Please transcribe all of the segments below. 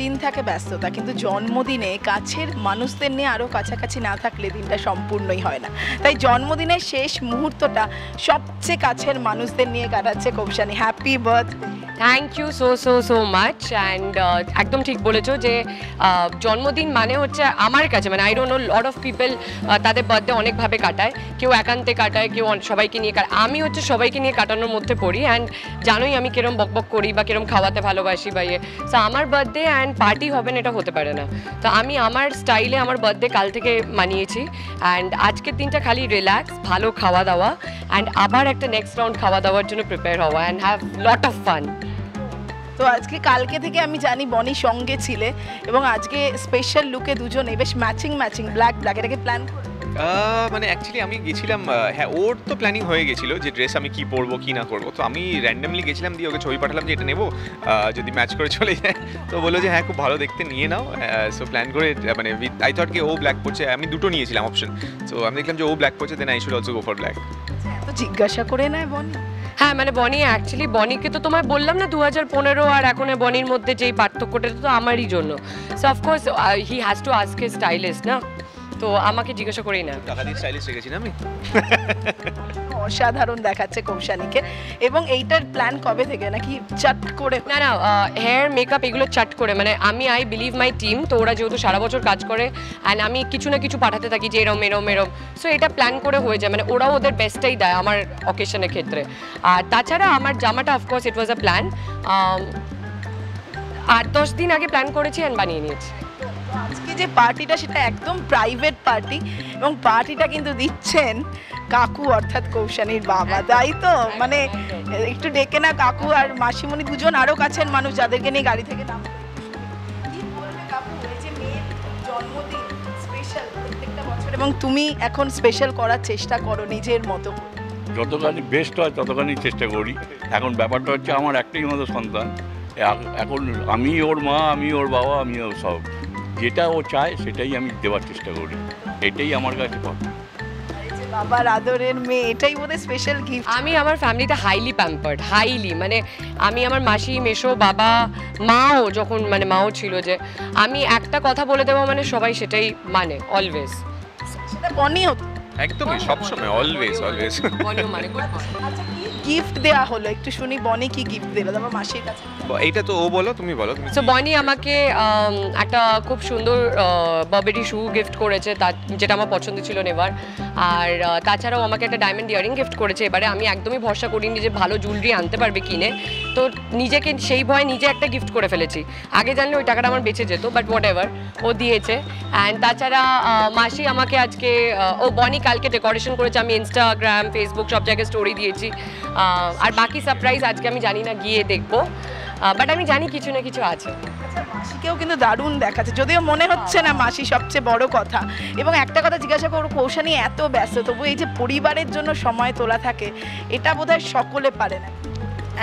দিন থাকে ব্যস্ততা, কিন্তু জন্মদিনে কাছের মানুষদের নিয়ে আরও কাছাকাছি না থাকলে দিনটা সম্পূর্ণই হয় না। তাই জন্মদিনের শেষ মুহূর্তটা সবচেয়ে কাছের মানুষদের নিয়ে কাটাচ্ছে Koushani. Happy birthday. Thank you so much. And একদম ঠিক বলেছো যে জন্মদিন মানে হচ্ছে আমার কাছে, মানে I don't know, lot of people তাদের বার্থডে অনেকভাবে কাটায়, কেউ একান্তে কাটায়, কেউ সবাইকে নিয়ে কাটায়। আমি হচ্ছে সবাইকে নিয়ে কাটানোর মধ্যে পড়ি। অ্যান্ড জানোই আমি কিরম বকবক করি বা কিরম খাওয়াতে ভালোবাসি বা ইয়ে। সো আমার বার্থডে অ্যান্ড পার্টি হবে না, এটা হতে পারে না। তো আমি আমার স্টাইলে আমার বার্থডে কাল থেকে মানিয়েছি। অ্যান্ড আজকের দিনটা খালি রিল্যাক্স, ভালো খাওয়া দাওয়া, অ্যান্ড আবার একটা নেক্সট রাউন্ড খাওয়া দাওয়ার জন্য প্রিপেয়ার হওয়া and have lot of fun. তো আজকে কালকে থেকে আমি জানি বনি সঙ্গে ছিলে, এবং আজকে স্পেশাল লুকে দুজনে বেশ ম্যাচিং ব্ল্যাক, এটাকে প্ল্যান করে মানে অ্যাকচুয়ালি আমি গেছিলাম, হ্যাঁ ওর তো প্ল্যানিং হয়ে গেছিলো যে ড্রেস আমি কি পরবো কি না করবো। তো আমি র্যান্ডামলি গেছিলাম, দিয়ে ওকে ছবি পাঠালাম যে এটা নেবো, যদি ম্যাচ করে চলে যায়। তো বললো যে হ্যাঁ খুব ভালো দেখতে, নিয়ে নাও। সো প্ল্যান করে মানে আই থট কি ও ব্ল্যাক পরছে, আমি দুটো নিয়েছিলাম অপশন। সো আমি দেখলাম যে ও ব্ল্যাক পরছে, then I should also go for black. তো জিজ্ঞাসা করে নেয় বনি। হ্যাঁ মানে বনি অ্যাকচুয়ালি, বনিকে তো তোমায় বললাম না 2015 আর এখন বনির মধ্যে যেই পার্থক্যটা, তো আমারই জন্য। So of course he has to ask his stylist না, তো আমাকে জিজ্ঞাসা করেই না। টাকা দিয়ে স্টাইলিস্ট রেখেছি না আমি। অসাধারণ দেখাচ্ছে কৌশানীকে। এবং এইটার প্ল্যান কবে থেকে, নাকি চট করে? না হেয়ার মেকআপ এগুলো চাট করে, মানে আমি আই বিলিভ মাই টিম, তো ওরা যেহেতু সারা বছর কাজ করে অ্যান্ড আমি কিছু না কিছু পাঠাতে থাকি যে এরম। সো এটা প্ল্যান করে হয়ে যায়, মানে ওরাও ওদের বেস্টটাই দেয় আমার অকেশনের ক্ষেত্রে। আর তাছাড়া আমার জামাটা অফকোর্স ইট ওয়াজ আ প্ল্যান, 8-10 দিন আগে প্ল্যান করেছি অ্যান্ড বানিয়ে নিয়েছি। আজকে যে পার্টিটা সেটা একদম প্রাইভেট পার্টি, এবং পার্টিটা কিন্তু দিচ্ছেন কাকু অর্থাৎ কৌশানীর বাবা, তাই তো? মানে একটু ডেকে না কাকু আর মাসিমণি দুজন আরো কাছের মানুষ যাদেরকে নিয়ে গাড়ি থেকে নাম। কি বলবে কাকু, এই যে মেয়ের জন্মদিন স্পেশাল প্রত্যেকটা বছর, এবং তুমি এখন স্পেশাল করার চেষ্টা করো নিজের মতো করে। যতখানি বেস্ট হয় ততখানি চেষ্টা করি। এখন ব্যাপারটা হচ্ছে আমার একটাই মতো সন্তান, এখন আমি ওর মা, আমি ওর বাবা, আমি ওর সব। যেটা ও চায় সেটাই আমি দেওয়ার চেষ্টা করি, এটাই আমার কাছে কথা। বাবার আদরের মেয়ে, এটাই বোধহয় স্পেশাল গিফট। আমি আমার ফ্যামিলিটা হাইলি প্যাম্পার্ড, হাইলি, মানে আমি আমার মাসি, মেসো, বাবা, মাও যখন, মানে মাও ছিল, যে আমি একটা কথা বলে দেবো মানে সবাই সেটাই মানে অলওয়েজ। সেটা বনি হতো একদমই সবসময়, অলওয়েজ। বনিও মানে গুড বয়। আচ্ছা কি গিফট দেওয়া হলো একটু শুনি, বনি কি গিফট দিল তোমার মাসির কাছে? এইটা তো ও বলো, তুমি বলো। সো বনি আমাকে একটা খুব সুন্দর বার্বেরি শু গিফট করেছে, তার যেটা আমার পছন্দ ছিল নেবার। আর তাছাড়াও আমাকে একটা ডায়মন্ড ইয়ারিং গিফট করেছে। এবারে আমি একদমই ভরসা করিনি যে ভালো জুয়েলারি আনতে পারবে কিনে, তো নিজেকে সেই ভয়ে নিজে একটা গিফট করে ফেলেছি। আগে জানলে ওই টাকাটা আমার বেঁচে যেত, বাট হোয়াট এভার, ও দিয়েছে। অ্যান্ড তাছাড়া মাসি আমাকে আজকে, ও বনি কালকে ডেকোরেশন করেছে, আমি ইনস্টাগ্রাম, ফেসবুক সব জায়গায় স্টোরি দিয়েছি। আর বাকি সারপ্রাইজ আজকে আমি জানি না, গিয়ে দেখবো, বাট আমি জানি কিছু না কিছু আছে। মাসিকেও কিন্তু দারুণ দেখাচ্ছে, যদিও মনে হচ্ছে না মাসি সবচেয়ে বড় কথা। এবং একটা কথা জিজ্ঞাসা করবো, কৌশানী এত ব্যস্ত, তবু এই যে পরিবারের জন্য সময় তোলা থাকে, এটা বোধহয় সকলে পারে না।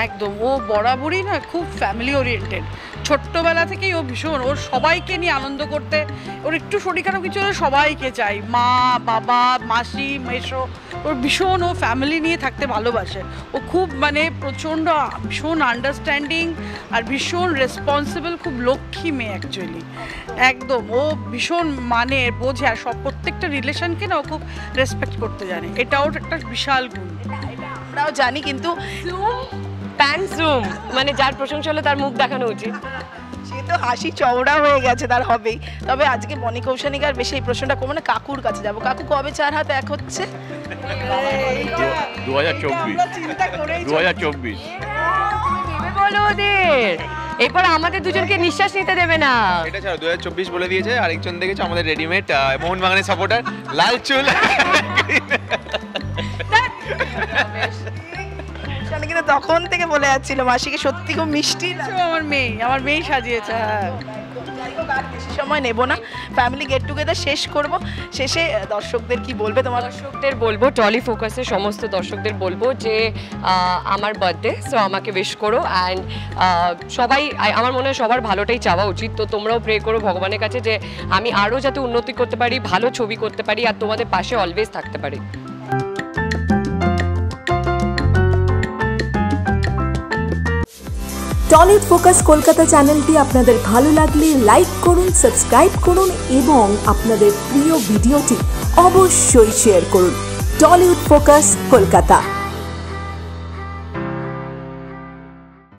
একদম, ও বরাবরই না খুব ফ্যামিলি ওরিয়েন্টেড। ছোট্টবেলা থেকেই ও ভীষণ, ওর সবাইকে নিয়ে আনন্দ করতে, ওর একটু শরীর খারাপ কিছু হলে সবাইকে চাই, মা, বাবা, মাসি, মেসো, ওর ভীষণ, ও ফ্যামিলি নিয়ে থাকতে ভালোবাসে। ও খুব মানে ভীষণ আন্ডারস্ট্যান্ডিং আর ভীষণ রেসপন্সিবল, খুব লক্ষ্মী মেয়ে অ্যাকচুয়ালি। একদম, ও ভীষণ মানে বোঝে, আর প্রত্যেকটা রিলেশনকে না ও খুব রেসপেক্ট করতে জানে, এটা ওর একটা বিশাল গুণ। আমরাও জানি, কিন্তু জুম মানে যার প্রশংসা হলো তার মুখ দেখানো উচিত। সে তো হাসি চওড়া হয়ে গেছে, তার হবেই। তবে আজকে বনি কৌশানীকে আর বেশি এই প্রশ্নটা করবো না, কাকুর কাছে যাবো। কাকু, কবে 4 হাত এক হচ্ছে? 2024। বলো ওদের, এরপর আমাদের দুজনকে নিঃশ্বাস নিতে দেবে না। এটা ছাড়া 2024 বলে দিয়েছে। আরেকজন দেখেছে আমাদের রেডিমেড মোহনবাগানের সাপোর্টার, লাল চুল। কিন্তু তখন থেকে বলে যাচ্ছিল মাসিকে সত্যি খুব মিষ্টি আমার মেয়ে সাজিয়েছে। হ্যাঁ, বেশি সময় নেব না, ফ্যামিলি গেট টুগেদার শেষ করব। শেষে দর্শকদের কি বলবে তোমার? দর্শকদের বলবো, টলি ফোকাসের সমস্ত দর্শকদের বলবো যে আমার বার্থডে, সো আমাকে উইশ করো। অ্যান্ড সবাই, আমার মনে হয় সবার ভালোটাই চাওয়া উচিত, তো তোমরাও প্রে করো ভগবানের কাছে যে আমি আরও যাতে উন্নতি করতে পারি, ভালো ছবি করতে পারি, আর তোমাদের পাশে অলওয়েজ থাকতে পারি। টলিউড ফোকাস কলকাতা চ্যানেলটি আপনাদের ভালো লাগলে লাইক করুন, সাবস্ক্রাইব করুন এবং আপনাদের প্রিয় ভিডিওটি অবশ্যই শেয়ার করুন। Tollywood focus Kolkata.